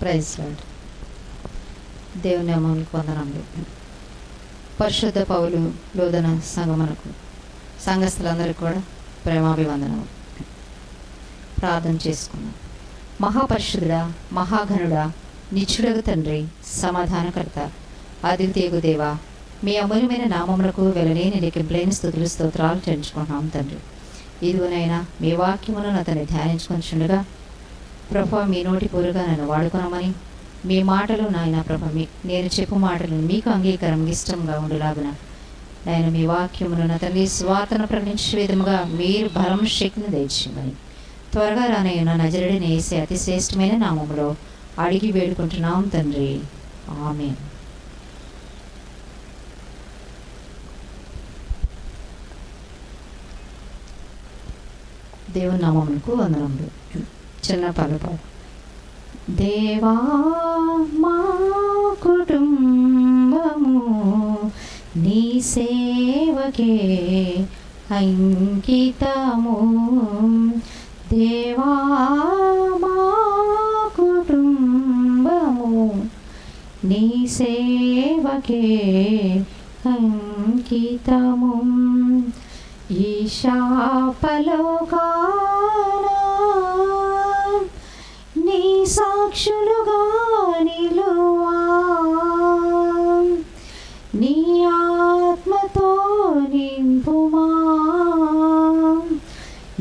Praise lord. దేవుని నామమునకు వందనములు. పరిశుద్ధ పౌలు లోదన సంఘమునకు సంఘస్థులందరికీ కూడా ప్రేమాభివందనము. ప్రార్థన చేసుకున్నాం. మహాపరిశుద్ధుడా, మహాఘనుడా, నిత్యుడగు తండ్రి, సమాధానకర్త, అద్వితీయగు దేవా, మీ అమూల్యమైన నామములకు వెలలేని లెక్కింపులేని స్తుతులు స్తోత్రాలు చెల్లించుకుంటున్నాం తండ్రి. ఇదిగోనైనా మీ వాక్యములను అతన్ని ధ్యానించుకొనిచుండగా ప్రభా, మీ నోటి పూరుగా నన్ను వాడుకున్నామని, మీ మాటలు నాయన ప్రభ, నేను చెప్పు మాటలు మీకు అంగీకారం ఇష్టంగా ఉండులాగున నాయన మీ వాక్యమును నా తల్లి స్వార్థను ప్రకటించే విధముగా మీరు బలం శక్తిని దయచేయమని త్వరగా రానయ్యున్న నజరుడిని వేసే అతి శ్రేష్టమైన నామములో అడిగి వేడుకుంటున్నాం తండ్రి. ఆమేన్. దేవుని నామమునకు వందనములు. చిన్న పాట. దేవా మా కుటుంబము నీ సేవకే అంకితము. దేవా మా కుటుంబము నీ సేవకే అంకితము. ఈ శాపలోకాన నీ సాక్షులుగా నిలువా, నీ ఆత్మతో నింపుమా,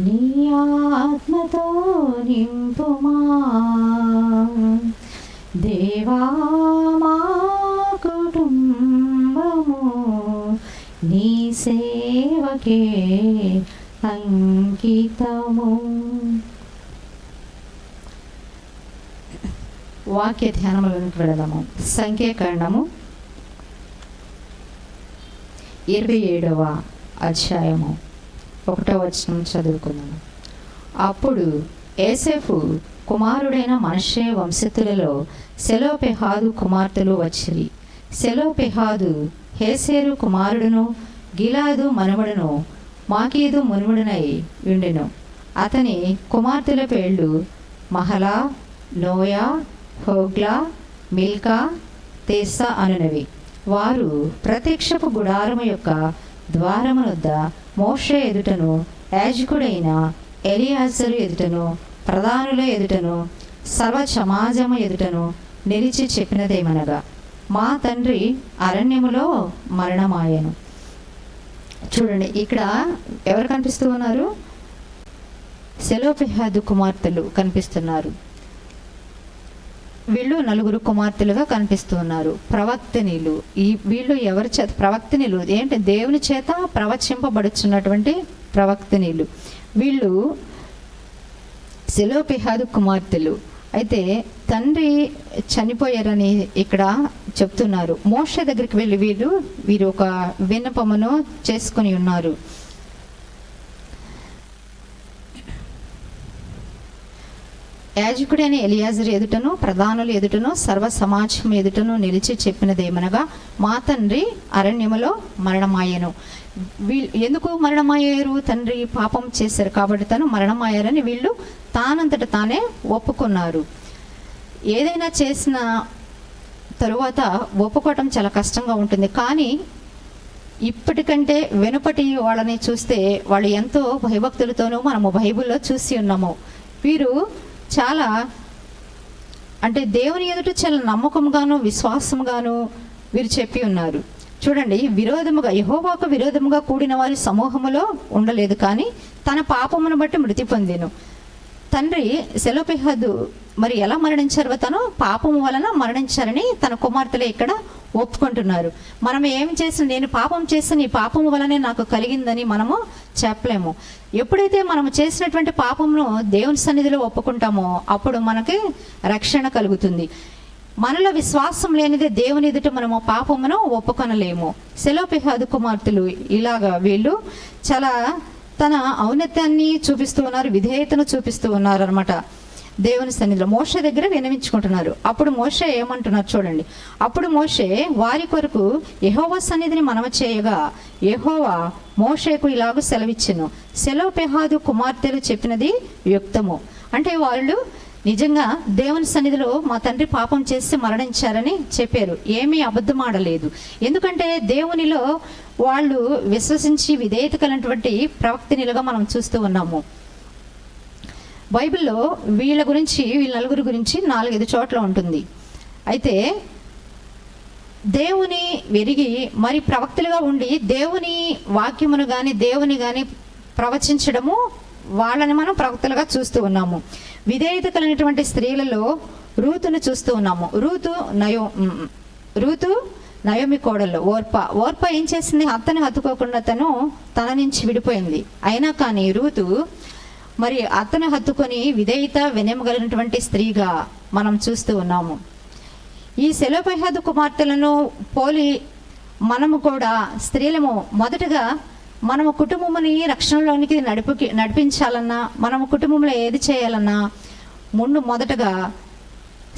నీ ఆత్మతో నింపుమా. దేవా మా కుటుంబము నీ సేవకే అంకితము. వాక్య ధ్యానములకు వెళదాము. సంఖ్యాకాండము 27వ అధ్యాయము 1వ వచనం చదువుకుందాము. అప్పుడు యోసేపు కుమారుడైన మనష్షే వంశస్థులలో సెలోపెహాదు కుమార్తెలు వచ్చిరి. సెలోపెహాదు హేసెరు కుమారుడును గిలాదు మనుమడును మాకీదు మునుముడునై ఉండెను. అతని కుమార్తెల పేర్లు మహలా, నోయా, హోగ్లా, మిల్కా, తెస్సా అనునవి. వారు ప్రత్యక్షపు గుడారము యొక్క ద్వారమునొద్ద మోషే ఎదుటను, యాజకుడైన ఎలియాజరు ఎదుటను, ప్రధానుల ఎదుటను, సర్వ సమాజము ఎదుటను నిలిచి చెప్పినదేమనగా, మా తండ్రి అరణ్యములో మరణమాయను. చూడండి, ఇక్కడ ఎవరు కనిపిస్తూ ఉన్నారు? సెలోపెహాదు కుమార్తెలు కనిపిస్తున్నారు. వీళ్ళు 4 కుమార్తెలుగా కనిపిస్తూ ఉన్నారు. ప్రవక్తనిలు. వీళ్ళు ఎవరి చేత? ప్రవక్తనిలు. ఏంటి? దేవుని చేత ప్రవచింపబడుచున్నటువంటి ప్రవక్తనిలు. వీళ్ళు సెలోపెహాదు కుమార్తెలు. అయితే తండ్రి చనిపోయారని ఇక్కడ చెప్తున్నారు. మోషే దగ్గరికి వెళ్ళి వీరు ఒక విన్నపమును చేసుకొని ఉన్నారు. యాజకుడైన ఎలియాజరు ఎదుటను, ప్రధానులు ఎదుటను, సర్వ సమాజం ఎదుటను నిలిచి చెప్పినదేమనగా, మా తండ్రి అరణ్యములో మరణమాయను. ఎందుకు మరణమయ్యారు? తండ్రి పాపం చేశారు కాబట్టి తను మరణమయ్యారని వీళ్ళు తానంతట తానే ఒప్పుకున్నారు. ఏదైనా చేసిన తరువాత ఒప్పుకోవటం చాలా కష్టంగా ఉంటుంది. కానీ ఇప్పటికంటే వెనుపటి వాళ్ళని చూస్తే వాళ్ళు ఎంతో భయభక్తులతోనూ మనము బైబిల్లో చూసి ఉన్నాము. వీరు చాలా అంటే దేవుని ఎదుట చాలా నమ్మకంగాను విశ్వాసంగాను వీరు చెప్పి ఉన్నారు. చూడండి, విరోధముగా యెహోవాకు విరోధముగా కూడిన వారి సమూహములో ఉండలేదు, కానీ తన పాపమును బట్టి మృతి పొందెను. తండ్రి సెలోపెహాదు మరి ఎలా మరణించారు? తను పాపము వలన మరణించారని తన కుమార్తెలే ఇక్కడ ఒప్పుకుంటున్నారు. మనం ఏం చేసిన, నేను పాపం చేసిన ఈ పాపము వలనే నాకు కలిగిందని మనము చెప్పలేము. ఎప్పుడైతే మనం చేసినటువంటి పాపమును దేవుని సన్నిధిలో ఒప్పుకుంటామో అప్పుడు మనకి రక్షణ కలుగుతుంది. మనలో విశ్వాసం లేనిదే దేవుని ఎదుట మనము పాపమును ఒప్పుకొనలేము. సెలోపెహాదు కుమార్తెలు ఇలాగా వీళ్ళు చాలా తన ఔన్నత్యాన్ని చూపిస్తూ ఉన్నారు, విధేయతను చూపిస్తూ ఉన్నారు అనమాట. దేవుని సన్నిధిలో మోషే దగ్గర విన్నవించుకుంటున్నారు. అప్పుడు మోషే ఏమంటున్నారు చూడండి. అప్పుడు మోషే వారి కొరకు యెహోవా సన్నిధిని మనవి చేయగా, యెహోవా మోషేకు ఇలాగ సెలవిచ్చెను, సెలోపెహాదు కుమార్తెలు చెప్పినది యుక్తము. అంటే వాళ్ళు నిజంగా దేవుని సన్నిధిలో మా తండ్రి పాపం చేసి మరణించారని చెప్పారు. ఏమీ అబద్ధం ఆడలేదు. ఎందుకంటే దేవునిలో వాళ్ళు విశ్వసించి విధేయత కలిగినటువంటి ప్రవక్తనిలుగా మనం చూస్తూ ఉన్నాము. బైబిల్లో వీళ్ళ నలుగురు గురించి 4-5 చోట్ల ఉంటుంది. అయితే దేవుని వెరిగి మరి ప్రవక్తలుగా ఉండి దేవుని వాక్యమును కానీ దేవుని కానీ ప్రవచించడము, వాళ్ళని మనం ప్రవక్తలుగా చూస్తూ ఉన్నాము. విధేయత కలిగినటువంటి స్త్రీలలో రూతును చూస్తూ ఉన్నాము. రూతు నయోమి కోడల్లో ఓర్ప ఏం చేసింది? అత్తని హత్తుకోకుండా తన నుంచి విడిపోయింది. అయినా కానీ రూతు మరి అత్తను హత్తుకొని విధేయత వినయమగలిగినటువంటి స్త్రీగా మనం చూస్తూ ఉన్నాము. ఈ సెలోపహదు కుమార్తెలను పోలి మనము కూడా స్త్రీలము మొదటగా మనము కుటుంబముని రక్షణలోనికి నడిపించాలన్నా, మనము కుటుంబంలో ఏది చేయాలన్నా మొదటగా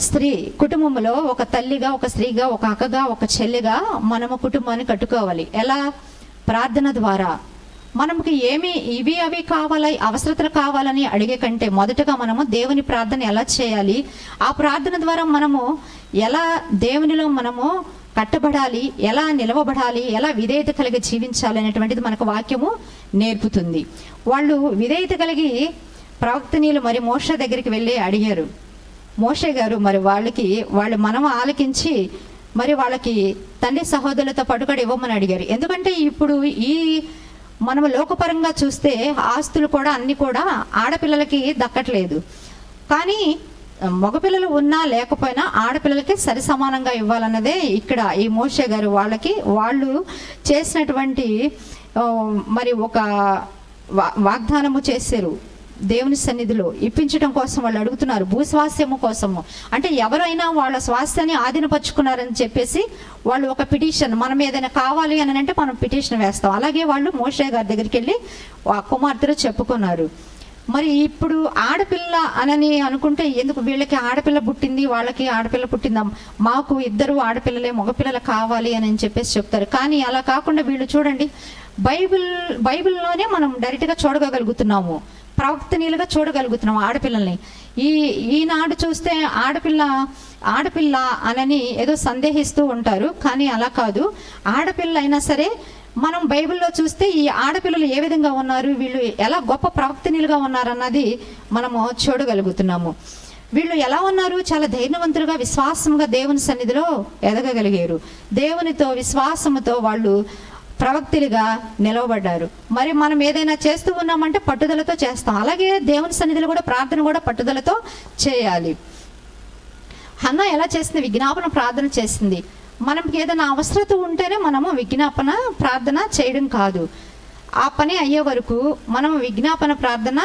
స్త్రీ కుటుంబంలో ఒక తల్లిగా, ఒక స్త్రీగా, ఒక అక్కగా, ఒక చెల్లిగా మనము కుటుంబాన్ని కట్టుకోవాలి. ఎలా? ప్రార్థన ద్వారా. మనకి ఇవి అవి కావాలి, అవసరతలు కావాలని అడిగే కంటే మొదటగా మనము దేవుని ప్రార్థన ఎలా చేయాలి, ఆ ప్రార్థన ద్వారా మనము ఎలా దేవునిలో మనము కట్టబడాలి, ఎలా నిలవబడాలి, ఎలా విధేయత కలిగి జీవించాలి అనేటువంటిది మనకు వాక్యము నేర్పుతుంది. వాళ్ళు విధేయత కలిగి ప్రవక్తనీయులు మరి మోషే దగ్గరికి వెళ్ళి అడిగారు. మోషే గారు మరి వాళ్ళు మనం ఆలకించి మరి వాళ్ళకి తండ్రి సహోదరులతో పట్టుకడి ఇవ్వమని అడిగారు. ఎందుకంటే ఇప్పుడు మనము లోకపరంగా చూస్తే ఆస్తులు కూడా అన్ని కూడా ఆడపిల్లలకి దక్కట్లేదు. కానీ మగపిల్లలు ఉన్నా లేకపోయినా ఆడపిల్లలకి సరి సమానంగా ఇవ్వాలన్నదే ఇక్కడ ఈ మోషే గారు వాళ్ళు చేసినటువంటి మరి ఒక వాగ్దానము చేశారు. దేవుని సన్నిధిలో ఇప్పించడం కోసం వాళ్ళు అడుగుతున్నారు, భూస్వాస్యము కోసము. అంటే ఎవరైనా వాళ్ళ స్వాస్థ్యాన్ని ఆధీనపరుచుకున్నారని చెప్పేసి వాళ్ళు ఒక పిటిషన్, మనం ఏదైనా కావాలి అని అంటే మనం పిటిషన్ వేస్తాం. అలాగే వాళ్ళు మోషే గారి దగ్గరికి వెళ్ళి ఆ కుమార్తెలు చెప్పుకున్నారు. మరి ఇప్పుడు ఆడపిల్ల అనని అనుకుంటే ఎందుకు? వీళ్ళకి ఆడపిల్ల పుట్టింది, వాళ్ళకి ఆడపిల్ల పుట్టిందా, మాకు 2 ఆడపిల్లలే, మగపిల్లలు కావాలి అని చెప్పేసి చెప్తారు. కానీ అలా కాకుండా వీళ్ళు చూడండి, బైబిల్లోనే మనం డైరెక్ట్గా చూడగలుగుతున్నాము, ప్రవక్తనీయులుగా చూడగలుగుతున్నాం ఆడపిల్లల్ని. ఈనాడు చూస్తే ఆడపిల్ల అనని ఏదో సందేహిస్తూ ఉంటారు. కానీ అలా కాదు. ఆడపిల్ల అయినా సరే మనం బైబిల్లో చూస్తే ఈ ఆడపిల్లలు ఏ విధంగా ఉన్నారు, వీళ్ళు ఎలా గొప్ప ప్రవక్తనీయులుగా ఉన్నారన్నది మనము చూడగలుగుతున్నాము. వీళ్ళు ఎలా ఉన్నారు? చాలా ధైర్యవంతులుగా, విశ్వాసంగా దేవుని సన్నిధిలో ఎదగగలిగారు. దేవునితో విశ్వాసముతో వాళ్ళు ప్రవక్తలుగా నిలవబడ్డారు. మరి మనం ఏదైనా చేస్తూ ఉన్నామంటే పట్టుదలతో చేస్తాం. అలాగే దేవుని సన్నిధిలో కూడా ప్రార్థన కూడా పట్టుదలతో చేయాలి. హన్నా ఎలా చేసింది? విజ్ఞాపన ప్రార్థన చేసింది. మనకి ఏదైనా అవసరత ఉంటేనే మనము విజ్ఞాపన ప్రార్థన చేయడం కాదు. ఆ పని అయ్యే వరకు మనం విజ్ఞాపన ప్రార్థన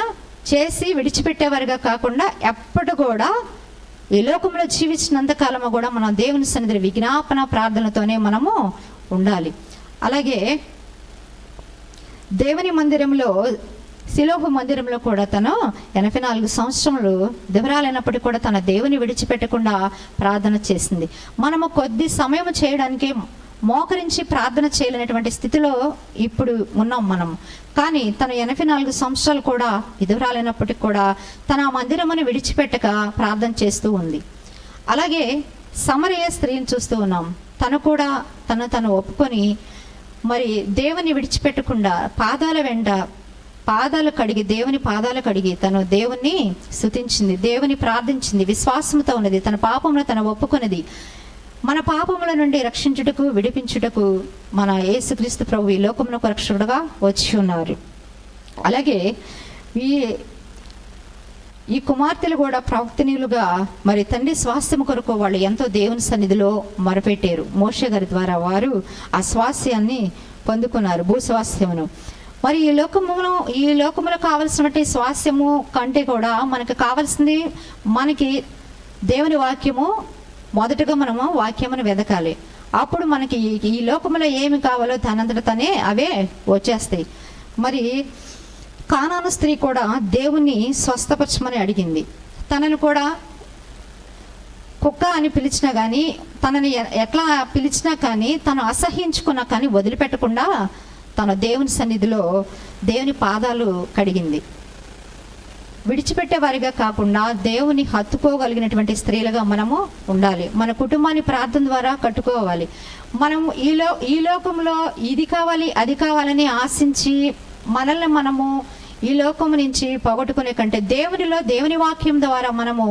చేసి విడిచిపెట్టేవారుగా కాకుండా ఎప్పటి కూడా ఈ లోకంలో జీవించినంత కాలము కూడా మనం దేవుని సన్నిధిలో విజ్ఞాపన ప్రార్థనతోనే మనము ఉండాలి. అలాగే దేవుని మందిరంలో, శిలోహు మందిరంలో కూడా తను 84 సంవత్సరములు దివరాలైనప్పటికీ కూడా తన దేవుని విడిచిపెట్టకుండా ప్రార్థన చేసింది. మనము కొద్ది సమయం చేయడానికి మోకరించి ప్రార్థన చేయలేనటువంటి స్థితిలో ఇప్పుడు ఉన్నాం మనం. కానీ తను 84 సంవత్సరాలు కూడా విధురాలైనప్పటికీ కూడా తన మందిరముని విడిచిపెట్టక ప్రార్థన చేస్తూ ఉంది. అలాగే సమరయ స్త్రీని చూస్తూ ఉన్నాం. తను కూడా తను ఒప్పుకొని మరి దేవుని విడిచిపెట్టకుండా పాదాలు కడిగి, దేవుని పాదాలు కడిగి తను దేవుణ్ణి స్తుతించింది, దేవుని ప్రార్థించింది, విశ్వాసంతో ఉన్నది. తన పాపమును తను ఒప్పుకున్నది. మన పాపముల నుండి రక్షించుటకు, విడిపించుటకు మన యేసుక్రీస్తు ప్రభు ఈ లోకమునకు రక్షకుడుగా వచ్చి ఉన్నారు. అలాగే ఈ కుమార్తెలు కూడా ప్రవక్తనీయులుగా మరి తండ్రి స్వాస్థ్యం కొరకు వాళ్ళు ఎంతో దేవుని సన్నిధిలో మొరపెట్టారు. మోషే గారి ద్వారా వారు ఆ స్వాస్థ్యాన్ని పొందుకున్నారు, భూస్వాస్థ్యమును. మరి ఈ లోకములో కావలసినటువంటి స్వాస్థ్యము కంటే కూడా మనకు కావాల్సింది, మనకి దేవుని వాక్యము. మొదటగా మనము వాక్యమును వెదకాలి. అప్పుడు మనకి ఈ లోకములో ఏమి కావాలో తనంతట తనే అవే వచ్చేస్తాయి. మరి కానాను స్త్రీ కూడా దేవుణ్ణి స్వస్థపరచమని అడిగింది. తనను కూడా కుక్క అని పిలిచినా కానీ, తనని ఎట్లా పిలిచినా కానీ, తను అసహ్యించుకున్నా కానీ వదిలిపెట్టకుండా తన దేవుని సన్నిధిలో దేవుని పాదాలు కడిగింది. విడిచిపెట్టే వారిగా కాకుండా దేవుని హత్తుకోగలిగినటువంటి స్త్రీలుగా మనము ఉండాలి. మన కుటుంబాన్ని ప్రార్థన ద్వారా కట్టుకోవాలి. మనం ఈ లోకంలో ఇది కావాలి అది కావాలని ఆశించి మనల్ని మనము ఈ లోకం నుంచి పోగొట్టుకునే కంటే దేవుని వాక్యం ద్వారా మనము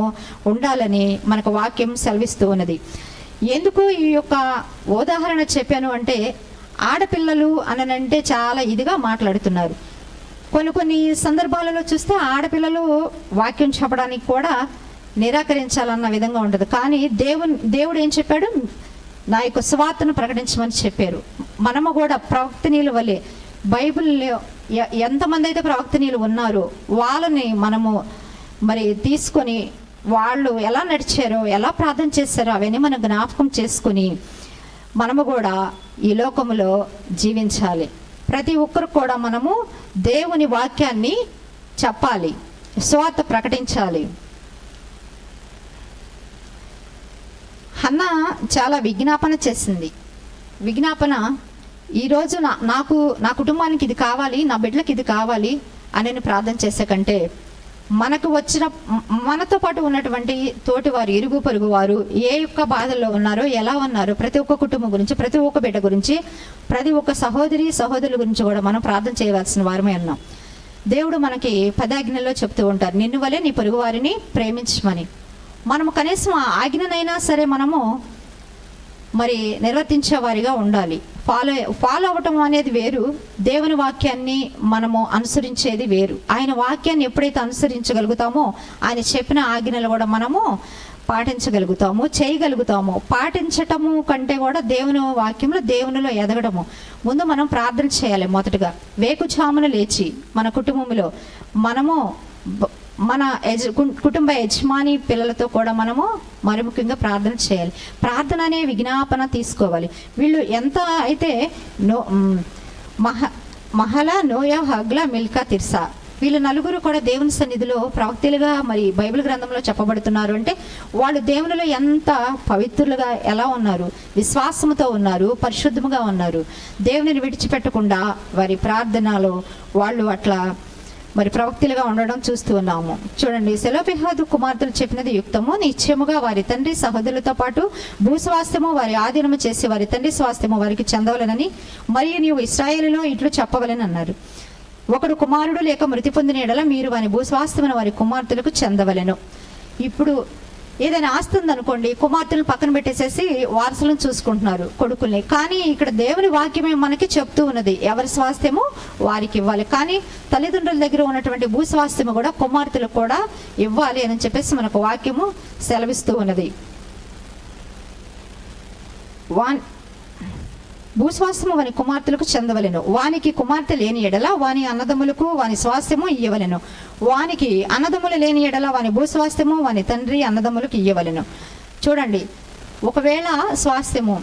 ఉండాలని మనకు వాక్యం సెలవిస్తూ ఉన్నది. ఎందుకు ఈ యొక్క ఉదాహరణ చెప్పాను అంటే, ఆడపిల్లలు అనంటే చాలా ఇదిగా మాట్లాడుతున్నారు. కొన్ని సందర్భాలలో చూస్తే ఆడపిల్లలు వాక్యం చెప్పడానికి కూడా నిరాకరించాలన్న విధంగా ఉండదు. కానీ దేవుడు ఏం చెప్పాడు? నా యొక్క సువార్తను ప్రకటించమని చెప్పారు. మనము కూడా ప్రవక్తనీయుల వలె బైబిల్లో ఎంతమంది అయితే ప్రవక్తనీయులు ఉన్నారో వాళ్ళని మనము మరి తీసుకొని వాళ్ళు ఎలా నడిచారో, ఎలా ప్రార్థన చేశారో అవన్నీ మనం జ్ఞాపకం చేసుకుని మనము కూడా ఈ లోకములో జీవించాలి. ప్రతి ఒక్కరు కూడా మనము దేవుని వాక్యాన్ని చెప్పాలి, సువార్త ప్రకటించాలి. హన్న చాలా విజ్ఞాపన చేసింది. విజ్ఞాపన ఈరోజు నా కుటుంబానికి ఇది కావాలి, నా బిడ్డలకు ఇది కావాలి అని ప్రార్థన చేసే కంటే మనతో పాటు ఉన్నటువంటి తోటి వారు, ఇరుగు పొరుగు వారు ఏ యొక్క బాధల్లో ఉన్నారో, ఎలా ఉన్నారో, ప్రతి ఒక్క కుటుంబం గురించి, ప్రతి ఒక్క బిడ్డ గురించి, ప్రతి ఒక్క సహోదరుల గురించి కూడా మనం ప్రార్థన చేయవలసిన వారమే ఉన్నాం. దేవుడు మనకి 10 ఆజ్ఞల్లో చెప్తూ ఉంటారు, నిన్ను వలె నీ పొరుగు వారిని ప్రేమించమని. మనము కనీసం ఆ ఆజ్ఞనైనా సరే మనము మరి నిర్వర్తించే వారిగా ఉండాలి. ఫాలో అవ్వటం అనేది వేరు, దేవుని వాక్యాన్ని మనము అనుసరించేది వేరు. ఆయన వాక్యాన్ని ఎప్పుడైతే అనుసరించగలుగుతామో ఆయన చెప్పిన ఆజ్ఞలు కూడా మనము పాటించగలుగుతాము, చేయగలుగుతాము. పాటించటము కంటే కూడా దేవుని వాక్యంలో దేవునిలో ఎదగడము. ముందు మనం ప్రార్థన చేయాలి. మొదటగా వేకుజామున లేచి మన కుటుంబంలో మనము మన కుటుంబ యజమాని పిల్లలతో కూడా మనము మరి ముఖ్యంగా ప్రార్థన చేయాలి. ప్రార్థన అనే విజ్ఞాపన తీసుకోవాలి. వీళ్ళు ఎంత అయితే మహలా, నోయా, హగ్లా, మిల్కా, తిర్సా వీళ్ళు నలుగురు కూడా దేవుని సన్నిధిలో ప్రవక్తలుగా మరి బైబిల్ గ్రంథంలో చెప్పబడుతున్నారు. అంటే వాళ్ళు దేవునిలో ఎంత పవిత్రులుగా ఎలా ఉన్నారు, విశ్వాసముతో ఉన్నారు, పరిశుద్ధముగా ఉన్నారు. దేవునిని విడిచిపెట్టకుండా వారి ప్రార్థనలో వాళ్ళు అట్లా మరి ప్రవక్తలుగా ఉండడం చూస్తూ ఉన్నాము. చూడండి, సెలోపిహాదు కుమార్తెలు చెప్పినది యుక్తము, నిశ్చయముగా వారి తండ్రి సహోదరులతో పాటు భూస్వాస్థ్యము వారి ఆధీనము చేసి వారి తండ్రి స్వాస్థ్యము వారికి చెందవలనని మరియు నీవు ఇశ్రాయేలులో ఇట్లు చెప్పవలని అన్నారు. ఒకడు కుమారుడు లేక మృతి పొందిన ఎడల మీరు వారి భూస్వాస్థ్యమును వారి కుమార్తెలకు చెందవలెను. ఇప్పుడు ఏదైనా ఆస్తి ఉందనుకోండి, కుమార్తెలను పక్కన పెట్టేసేసి వారసులను చూసుకుంటున్నారు, కొడుకుల్ని. కానీ ఇక్కడ దేవుని వాక్యమే మనకి చెప్తూ ఉన్నది, ఎవరి స్వాస్థ్యము వారికి ఇవ్వాలి. కానీ తల్లిదండ్రుల దగ్గర ఉన్నటువంటి భూస్వాస్థ్యము కూడా కుమార్తెలు కూడా ఇవ్వాలి అని చెప్పేసి మనకు వాక్యము సెలవిస్తూ ఉన్నది. భూస్వాస్థ్యము వాని కుమార్తెలకు చెందవలెను. వానికి కుమార్తె లేని ఎడల వాని అన్నదమ్ములకు వాని స్వాస్థ్యము ఇయ్యవలెను. వానికి అన్నదమ్ములు లేని ఎడల వాని భూస్వాస్థ్యము వాని తండ్రి అన్నదమ్ములకు ఇయ్యవలెను. చూడండి, ఒకవేళ స్వాస్థ్యము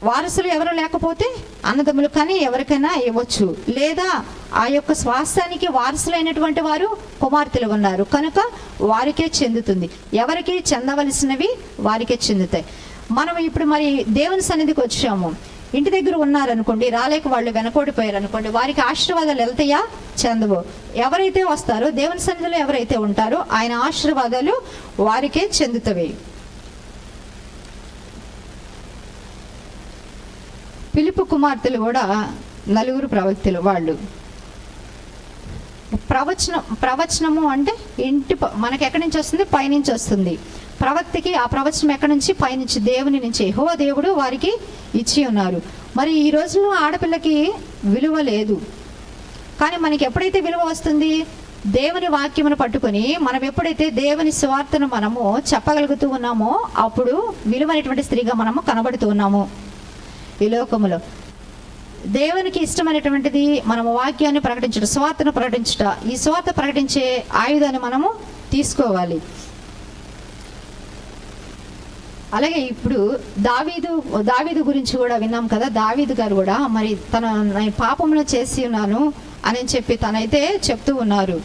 వారసులు ఎవరు లేకపోతే అన్నదమ్ములు కానీ ఎవరికైనా ఇవ్వచ్చు, లేదా ఆ యొక్క స్వాస్థ్యానికి వారసులైనటువంటి వారు కుమార్తెలు ఉన్నారు కనుక వారికే చెందుతుంది. ఎవరికి చెందవలసినవి వారికే చెందుతాయి. మనం ఇప్పుడు మరి దేవుని సన్నిధికి వచ్చాము, ఇంటి దగ్గర ఉన్నారనుకోండి, రాలేక వాళ్ళు వెనకోడిపోయారు అనుకోండి, వారికి ఆశీర్వాదాలు వెళ్తాయా? చెందవు. ఎవరైతే వస్తారో దేవుని సన్నిధిలో ఎవరైతే ఉంటారో ఆయన ఆశీర్వాదాలు వారికే చెందుతవి. ఫిలిప్పు కుమార్తెలు కూడా నలుగురు ప్రవక్తలు. వాళ్ళు ప్రవచనము అంటే మనకి ఎక్కడి నుంచి వస్తుంది? పైనుంచి వస్తుంది. ప్రవక్తకి ఆ ప్రవచనం ఎక్కడి నుంచి? పైనుంచి, దేవుని నుంచి. యెహోవా దేవుడు వారికి ఇచ్చి ఉన్నారు. మరి ఈ రోజుల్లో ఆడపిల్లకి విలువ లేదు. కానీ మనకి ఎప్పుడైతే విలువ వస్తుంది? దేవుని వాక్యమును పట్టుకొని మనం ఎప్పుడైతే దేవుని సువార్తను మనము చెప్పగలుగుతూ ఉన్నామో అప్పుడు విలువైనటువంటి స్త్రీగా మనము కనబడుతూ ఉన్నాము ఈ లోకములో. దేవునికి ఇష్టమైనటువంటిది మనము వాక్యాన్ని ప్రకటించడం, సువార్తను ప్రకటించట. ఈ సువార్త ప్రకటించే ఆయుధాన్ని మనము తీసుకోవాలి. అలాగే ఇప్పుడు దావీదు గురించి కూడా విన్నాం కదా. దావీదు గారు కూడా మరి నేను పాపమును చేసి ఉన్నాను అని చెప్పి తనైతే చెప్తూ ఉన్నారు.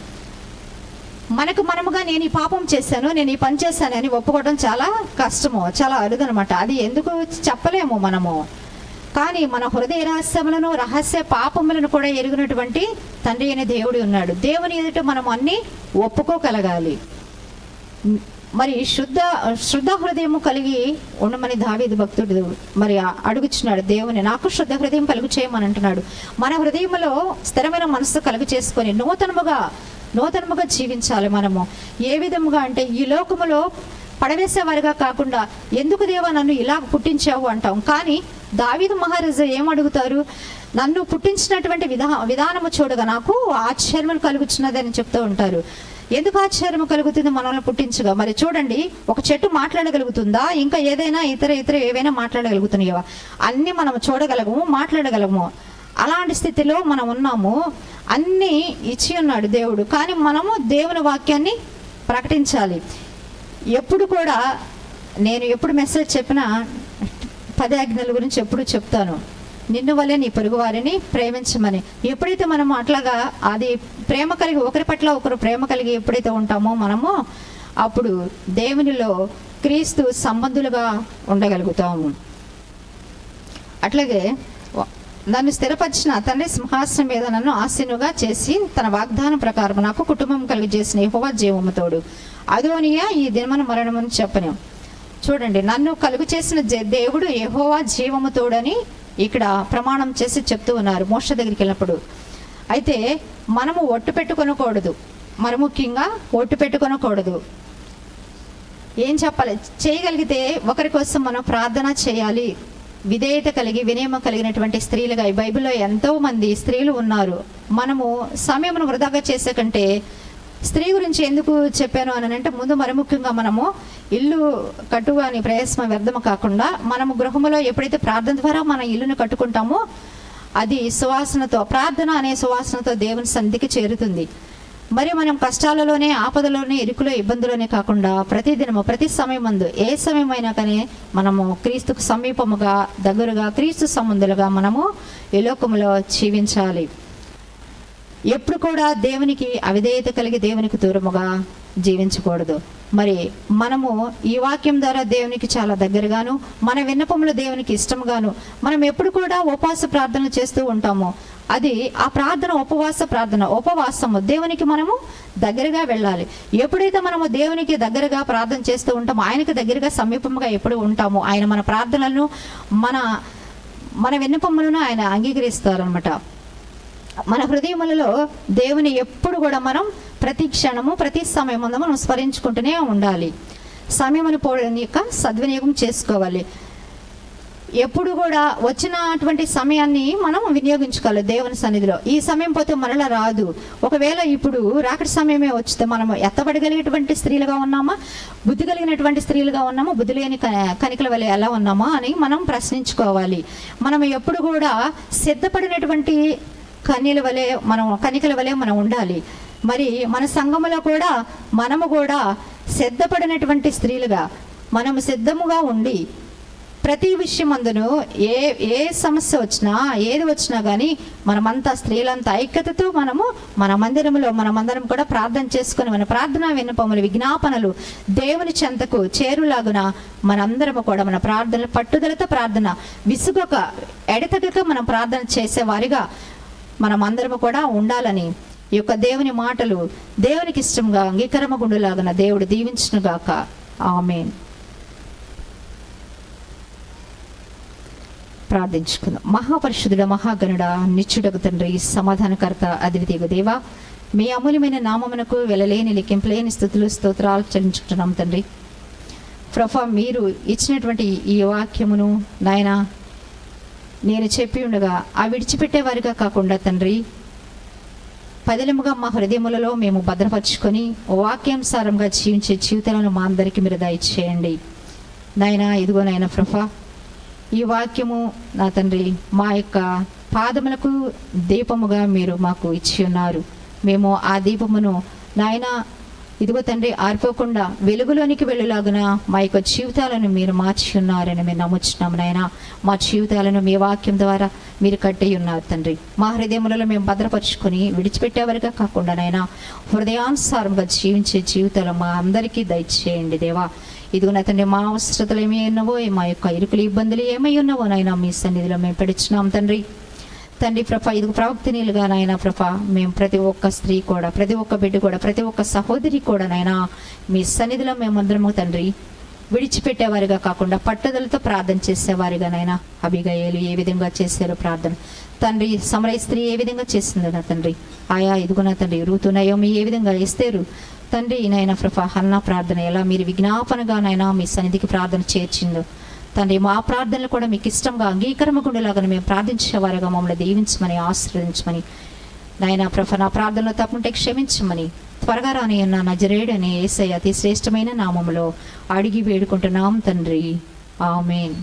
మనముగా నేను ఈ పాపం చేశాను, నేను ఈ పని చేశాను అని ఒప్పుకోవడం చాలా కష్టము, చాలా అరుదనమాట. అది ఎందుకు చెప్పలేము మనము. కానీ మన హృదయ రహస్యములను రహస్య పాపములను కూడా ఎరిగినటువంటి తండ్రి అయిన దేవుడు ఉన్నాడు. దేవుని ఎదుట మనం అన్నీ ఒప్పుకోగలగాలి. మరి శుద్ధ హృదయము కలిగి ఉండమని దావీదు భక్తుడు మరి అడుగుచున్నాడు దేవుని, నాకు శుద్ధ హృదయం కలుగు చేయమని అంటున్నాడు. మన హృదయంలో స్థిరమైన మనసు కలుగు చేసుకొని నూతనముగా జీవించాలి. మనము ఏ విధముగా అంటే ఈ లోకములో పడవేసేవారిగా కాకుండా, ఎందుకు దేవా నన్ను ఇలా పుట్టించావు అంటాం. కానీ దావీదు మహారాజు ఏమడుగుతారు, నన్ను పుట్టించినటువంటి విధానము చూడగా నాకు ఆశ్చర్యం కలుగుతున్నదని చెప్తూ ఉంటారు. ఎందుకు ఆశ్చర్యం కలుగుతుంది మనల్ని పుట్టించగా? మరి చూడండి, ఒక చెట్టు మాట్లాడగలుగుతుందా? ఇంకా ఏదైనా ఇతర ఏవైనా మాట్లాడగలుగుతున్నాయా? అన్నీ మనం చూడగలము, మాట్లాడగలము. అలాంటి స్థితిలో మనం ఉన్నాము. అన్నీ ఇచ్చి ఉన్నాడు దేవుడు. కానీ మనము దేవుని వాక్యాన్ని ప్రకటించాలి. ఎప్పుడు కూడా నేను ఎప్పుడు మెసేజ్ చెప్పినా 10 ఆజ్ఞల గురించి ఎప్పుడు చెప్తాను. నిన్ను వల్లే నీ పొరుగు వారిని ప్రేమించమని. ఎప్పుడైతే మనం అట్లాగా అది ప్రేమ కలిగి ఒకరి పట్ల ఒకరు ప్రేమ కలిగి ఎప్పుడైతే ఉంటామో మనము అప్పుడు దేవునిలో క్రీస్తు సంబంధులుగా ఉండగలుగుతాము. అట్లాగే నన్ను స్థిరపరిచిన తండ్రి సింహాసనం మీద నన్ను ఆసీనుగా చేసి తన వాగ్దానం ప్రకారం నాకు కుటుంబం కలిగి చేసిన యెహోవా జీవము తోడు అదోనియా ఈ దినమున మరణమని చెప్పను. చూడండి, నన్ను కలుగు చేసిన దేవుడు యెహోవా జీవము తోడని ఇక్కడ ప్రమాణం చేసి చెప్తూ ఉన్నారు మోషే దగ్గరికి వెళ్ళినప్పుడు. అయితే మనము ఒట్టు పెట్టుకొనకూడదు, మరి ముఖ్యంగా ఒట్టు పెట్టుకొనకూడదు. ఏం చెప్పాలి? చేయగలిగితే ఒకరి కోసం మనం ప్రార్థన చేయాలి. విధేయత కలిగి వినయం కలిగినటువంటి స్త్రీలుగా ఈ బైబిల్లో ఎంతో మంది స్త్రీలు ఉన్నారు. మనము సమయమును వృధాగా చేసే కంటే స్త్రీ గురించి ఎందుకు చెప్పాను అని అంటే, ముందు మరి ముఖ్యంగా మనము ఇల్లు కట్టువాని ప్రయాసం వ్యర్థము కాకుండా మనము గృహములో ఎప్పుడైతే ప్రార్థన ద్వారా మన ఇల్లును కట్టుకుంటామో అది సువాసనతో, ప్రార్థన అనే సువాసనతో దేవుని సన్నిధికి చేరుతుంది. మరి మనం కష్టాలలోనే, ఆపదలోనే, ఇరుకులో, ఇబ్బందులోనే కాకుండా ప్రతిదినము ప్రతి సమయమందు ఏ సమయమైనా కానీ మనము క్రీస్తుకు సమీపముగా దగ్గరగా క్రీస్తు సంబంధులుగా మనము ఈ లోకములో జీవించాలి. ఎప్పుడు కూడా దేవునికి అవిధేయత కలిగి దేవునికి దూరముగా జీవించకూడదు. మరి మనము ఈ వాక్యం ద్వారా దేవునికి చాలా దగ్గరగాను, మన విన్నపములు దేవునికి ఇష్టంగాను మనం ఎప్పుడు కూడా ఉపవాస ప్రార్థన చేస్తూ ఉంటాము. అది ఆ ప్రార్థన ఉపవాసము దేవునికి మనము దగ్గరగా వెళ్ళాలి. ఎప్పుడైతే మనము దేవునికి దగ్గరగా ప్రార్థన చేస్తూ ఉంటామో, ఆయనకు దగ్గరగా సమీపంగా ఎప్పుడు ఉంటామో, ఆయన మన ప్రార్థనలను మన విన్నపములను ఆయన అంగీకరిస్తారనమాట. మన హృదయములలో దేవుని ఎప్పుడు కూడా మనం ప్రతి క్షణము ప్రతి సమయం మనం స్మరించుకుంటూనే ఉండాలి. సమయమును యొక్క సద్వినియోగం చేసుకోవాలి. ఎప్పుడు కూడా వచ్చినటువంటి సమయాన్ని మనం వినియోగించుకోవాలి దేవుని సన్నిధిలో. ఈ సమయం పోతే మరలా రాదు. ఒకవేళ ఇప్పుడు రాకటి సమయమే వచ్చితే మనము ఎత్తబడగలిగినటువంటి స్త్రీలుగా ఉన్నామా, బుద్ధి కలిగినటువంటి స్త్రీలుగా ఉన్నామా, బుద్ధి లేని కనికల వలె ఎలా ఉన్నామా అని మనం ప్రశ్నించుకోవాలి. మనం ఎప్పుడు కూడా సిద్ధపడినటువంటి కనికల వలె మనం ఉండాలి. మరి మన సంఘములో కూడా మనము కూడా సిద్ధపడినటువంటి స్త్రీలుగా మనము సిద్ధముగా ఉండి ప్రతి విషయం అందును ఏ సమస్య వచ్చినా ఏది వచ్చినా కానీ మనమంతా స్త్రీలంతా ఐక్యతతో మన మనమందరం కూడా ప్రార్థన చేసుకుని మన ప్రార్థనా విన్నపములు విజ్ఞాపనలు దేవుని చెంతకు చేరులాగున మనందరము కూడా మన ప్రార్థనలు పట్టుదలతో ప్రార్థన విసుగక ఎడతెగక మనం ప్రార్థన చేసేవారిగా మనమందరము కూడా ఉండాలని ఈ యొక్క దేవుని మాటలు దేవునికి ఇష్టంగా అంగీకరమగుండులాగున దేవుడు దీవించునుగాక. ఆమేన్. ప్రార్థించుకుందాం. మహాపరిశుద్ధుడ, మహాగణుడ, నిత్యుడగు తండ్రి, సమాధానకర్త, అద్వితీయ దేవా, మీ అమూల్యమైన నామమునకు వెలలేని లెక్కింపులేని స్తుతులు స్తోత్రాలు చెల్లించుకుంటున్నాం తండ్రి. ప్రభా, మీరు ఇచ్చినటువంటి ఈ వాక్యమును నాయన నేను చెప్పి ఉండగా ఆ విడిచిపెట్టేవారిగా కాకుండా తండ్రి, పదిలముగా మా హృదయములలో మేము భద్రపరుచుకొని వాక్యానుసారంగా జీవించే జీవితాలను మా అందరికీ మీరు దయచేయండి నాయన. ఇదిగో నాయన ప్రభా, ఈ వాక్యము నా తండ్రి మా యొక్క పాదములకు దీపముగా మీరు మాకు ఇచ్చి ఉన్నారు. మేము ఆ దీపమును నాయన ఇదిగో తండ్రి ఆరిపోకుండా వెలుగులోనికి వెళ్ళలాగున మా యొక్క జీవితాలను మీరు మార్చి ఉన్నారని మేము నమ్ముచున్నాము నాయన. మా జీవితాలను మీ వాక్యం ద్వారా మీరు కట్టి ఉన్నారు తండ్రి. మా హృదయములలో మేము భద్రపరుచుకొని విడిచిపెట్టేవారిగా కాకుండా నాయన హృదయానుసారంగా జీవించే జీవితాలు మా అందరికీ దయచేయండి దేవా. ఇదిగో నా తండ్రి మా అవసరతలు ఏమై ఉన్నవో, మా యొక్క ఇరుకులు ఇబ్బందులు ఏమై ఉన్నవో నాయన మీ సన్నిధిలో మేము పెడుచున్నాం తండ్రి. తండ్రి ప్రభ ఇదిగో ప్రవక్తనీలుగా నాయన ప్రభ మేము ప్రతి ఒక్క స్త్రీ కూడా, ప్రతి ఒక్క బిడ్డ కూడా, ప్రతి ఒక్క సహోదరి కూడా నాయన మీ సన్నిధిలో మేమందరము తండ్రి విడిచిపెట్టేవారిగా కాకుండా పట్టుదలతో ప్రార్థన చేసేవారిగా నాయన అబిగయలు ఏ విధంగా చేశారో ప్రార్థన తండ్రి, సమరయ స్త్రీ ఏ విధంగా చేసిందో నా తండ్రి, ఆయా ఇదిగో నా తండ్రి రూతు నయోమి ఏ విధంగా ఇస్తారు తండ్రి నాయన ప్రభ హన్నా ప్రార్థన ఎలా మీరు విజ్ఞాపనగా నాయన మీ సన్నిధికి ప్రార్థన చేర్చిందో తండ్రి, మా ప్రార్థనలు కూడా మీకు ఇష్టంగా అంగీకారమగుండేలాగా మేము ప్రార్థించేవారుగా మమ్మల్ని దీవించమని ఆశీర్వదించమని నాయన ప్రభ నా ప్రార్థనలో తప్పుంటే క్షమించమని త్వరగా రాని అన్న నజరేయుడనే యేసయ్య అతి శ్రేష్టమైన నామములో అడిగి వేడుకుంటున్నాం తండ్రి. ఆమేన్.